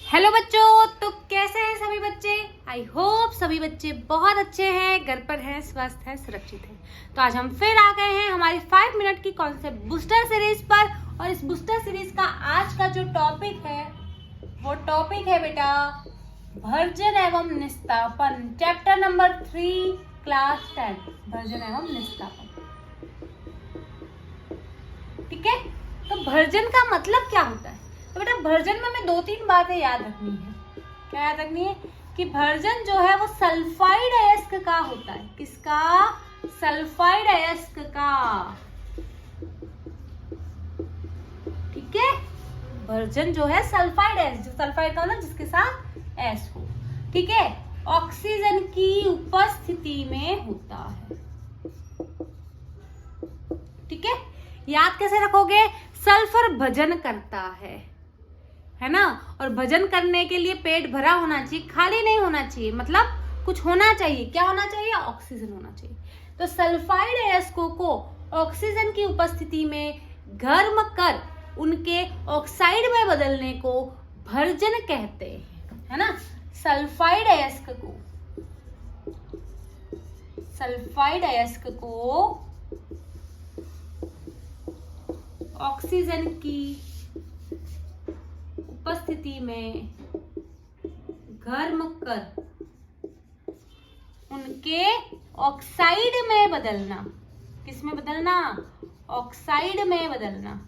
Hello बच्चों, तो कैसे हैं सभी बच्चे। आई होप सभी बच्चे बहुत अच्छे हैं, घर पर हैं, स्वस्थ हैं, सुरक्षित हैं। तो आज हम फिर आ गए हैं हमारी 5 मिनट की कॉन्सेप्ट बूस्टर सीरीज पर। और इस बूस्टर सीरीज का आज का जो टॉपिक है वो टॉपिक है बेटा भर्जन एवं निस्तापन, चैप्टर नंबर 3 क्लास 10, भर्जन एवं निस्तापन। ठीक है, तो भर्जन का मतलब क्या होता है। तो बेटा भर्जन में हमें 2-3 बातें याद रखनी है। क्या याद रखनी है कि भर्जन जो है वो सल्फाइड अयस्क का होता है। किसका? सल्फाइड अयस्क का। ठीक है, भर्जन जो है सल्फाइड अयस्क, सल्फाइड का मतलब जिसके साथ एस हो। ठीक है, ऑक्सीजन की उपस्थिति में होता है। ठीक है, याद कैसे रखोगे? सल्फर भजन करता है ना। और भजन करने के लिए पेट भरा होना चाहिए, खाली नहीं होना चाहिए। मतलब कुछ होना चाहिए। क्या होना चाहिए? ऑक्सीजन होना चाहिए। तो सल्फाइड अयस्कों को ऑक्सीजन की उपस्थिति में गर्म कर उनके ऑक्साइड में बदलने को भर्जन कहते हैं, है ना। सल्फाइड अयस्क को ऑक्सीजन की उपस्थिति में गर्म कर उनके ऑक्साइड में बदलना। किस में बदलना? ऑक्साइड में बदलना।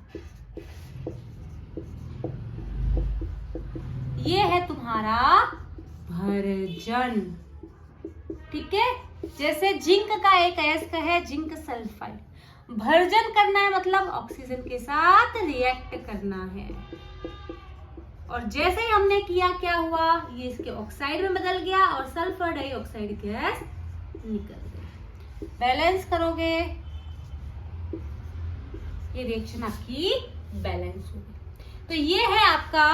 ये है तुम्हारा भर्जन। ठीक है, जैसे जिंक का एक अयस्क है जिंक सल्फाइड। भर्जन करना है मतलब ऑक्सीजन के साथ रिएक्ट करना है। और जैसे ही हमने किया क्या हुआ? ये इसके ऑक्साइड में बदल गया और सल्फर डाइऑक्साइड गैस निकल गई। बैलेंस करोगे, ये रिएक्शन आपकी बैलेंस होगी। तो ये है आपका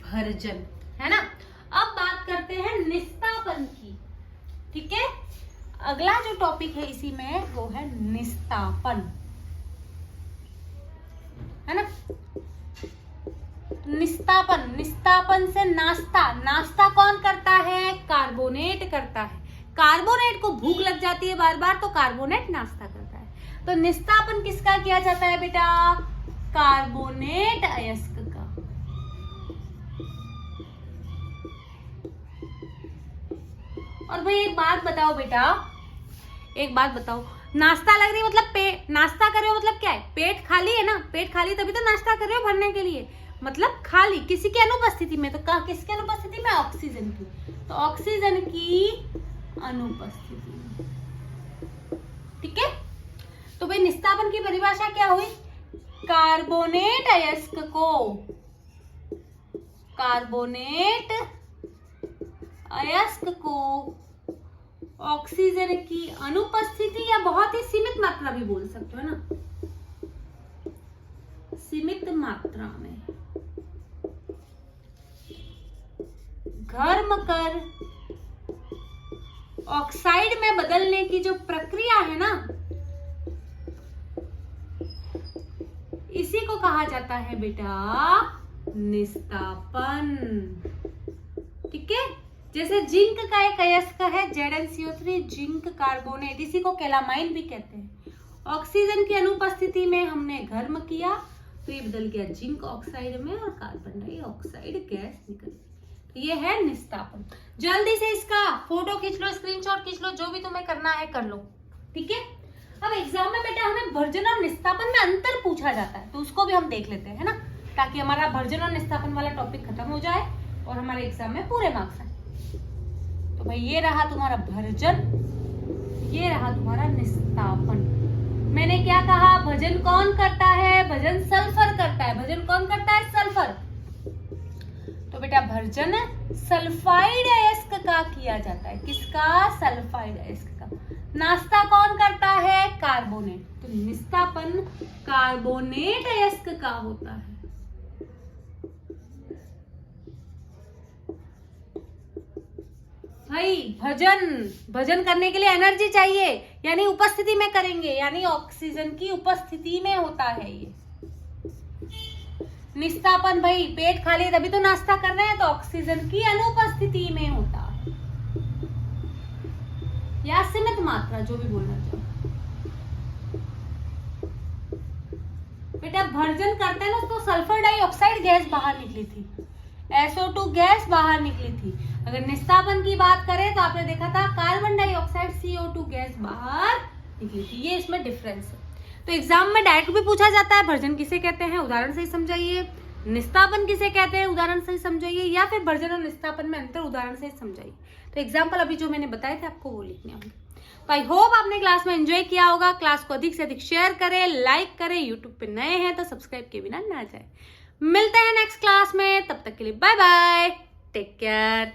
भर्जन, है ना। अब बात करते हैं निस्तापन की। ठीक है, अगला जो टॉपिक है इसी में वो है निस्तापन, है ना। निस्तापन से नाश्ता कौन करता है? कार्बोनेट करता है। कार्बोनेट को भूख लग जाती है बार बार, तो कार्बोनेट नाश्ता करता है। तो निस्तापन किसका किया जाता है बेटा? कार्बोनेट अयस्क का। और भाई एक बात बताओ बेटा, एक बात बताओ, नाश्ता लग रही है मतलब नाश्ता कर रहे हो मतलब क्या है? पेट खाली है ना। पेट खाली तभी तो नाश्ता कर रहे हो, भरने के लिए। मतलब खाली, किसी की अनुपस्थिति में। तो किसकी अनुपस्थिति में? ऑक्सीजन की। तो ऑक्सीजन की अनुपस्थिति में। ठीक है, तो भाई निस्तापन की परिभाषा क्या हुई? कार्बोनेट अयस्क को ऑक्सीजन की अनुपस्थिति या बहुत ही सीमित मात्रा भी बोल सकते हो ना, सीमित मात्रा में गर्म कर ऑक्साइड में बदलने की जो प्रक्रिया है ना, इसी को कहा जाता है बेटा निस्तापन। ठीक है, जैसे जिंक का एक अयस्क है ZnCO3, जिंक कार्बोनेट, इसी को कैलामाइन भी कहते हैं। ऑक्सीजन की अनुपस्थिति में हमने गर्म किया तो ये बदल गया जिंक ऑक्साइड में और कार्बन डाइऑक्साइड गैस निकल गई। तो ये है निस्तापन। जल्दी से इसका फोटो खींच लो, स्क्रीनशॉट खींच लो, जो भी तुम्हें करना है कर लो। ठीक है, अब एग्जाम में बेटा हमें भर्जन और निस्तापन में अंतर पूछा जाता है, तो उसको भी हम देख लेते हैं, है ना, ताकि हमारा भर्जन और निस्तापन वाला टॉपिक खत्म हो जाए और हमारे एग्जाम में पूरे मार्क्स आए। तो भाई ये रहा तुम्हारा भर्जन, ये रहा तुम्हारा निस्तापन। मैंने क्या कहा? भर्जन कौन करता है? भर्जन सल्फर करता है। भर्जन कौन करता है? सल्फर। तो बेटा भर्जन सल्फाइड अयस्क का किया जाता है। किसका? सल्फाइड अयस्क का। नाश्ता कौन करता है? कार्बोनेट। तो निस्तापन कार्बोनेट अयस्क का होता है। भाई भजन करने के लिए एनर्जी चाहिए, यानी उपस्थिति में करेंगे, यानी ऑक्सीजन की उपस्थिति में होता है ये। निस्तापन भाई पेट खाली है तभी तो नाश्ता कर रहे हैं, तो ऑक्सीजन की अनुपस्थिति में होता है। या सीमित मात्रा, जो भी बोलना चाहो बेटा। भर्जन करते हैं ना तो सल्फर डाइऑक्साइड गैस बाहर निकली थी, SO2 गैस बाहर निकली थी। अगर निस्तापन की बात करें तो आपने देखा था कार्बन डाइऑक्साइड CO2 गैस बाहर निकली थी। ये इसमें डिफरेंस है। तो एग्जाम में डायरेक्ट भी पूछा जाता है भर्जन किसे कहते हैं, उदाहरण से ही समझाइए। निस्तापन किसे कहते हैं, उदाहरण से ही समझाइए। या फिर भर्जन और निस्तापन में अंतर, उदाहरण से ही समझाइए। तो एग्जाम्पल अभी जो मैंने बताए थे आपको वो लिखने होंगे। तो आई होप आपने क्लास में एंजॉय किया होगा। क्लास को अधिक से अधिक शेयर करें, लाइक करें। यूट्यूब पे नए हैं तो सब्सक्राइब के बिना ना जाए। मिलते हैं नेक्स्ट क्लास में, तब तक के लिए बाय बाय, टेक केयर।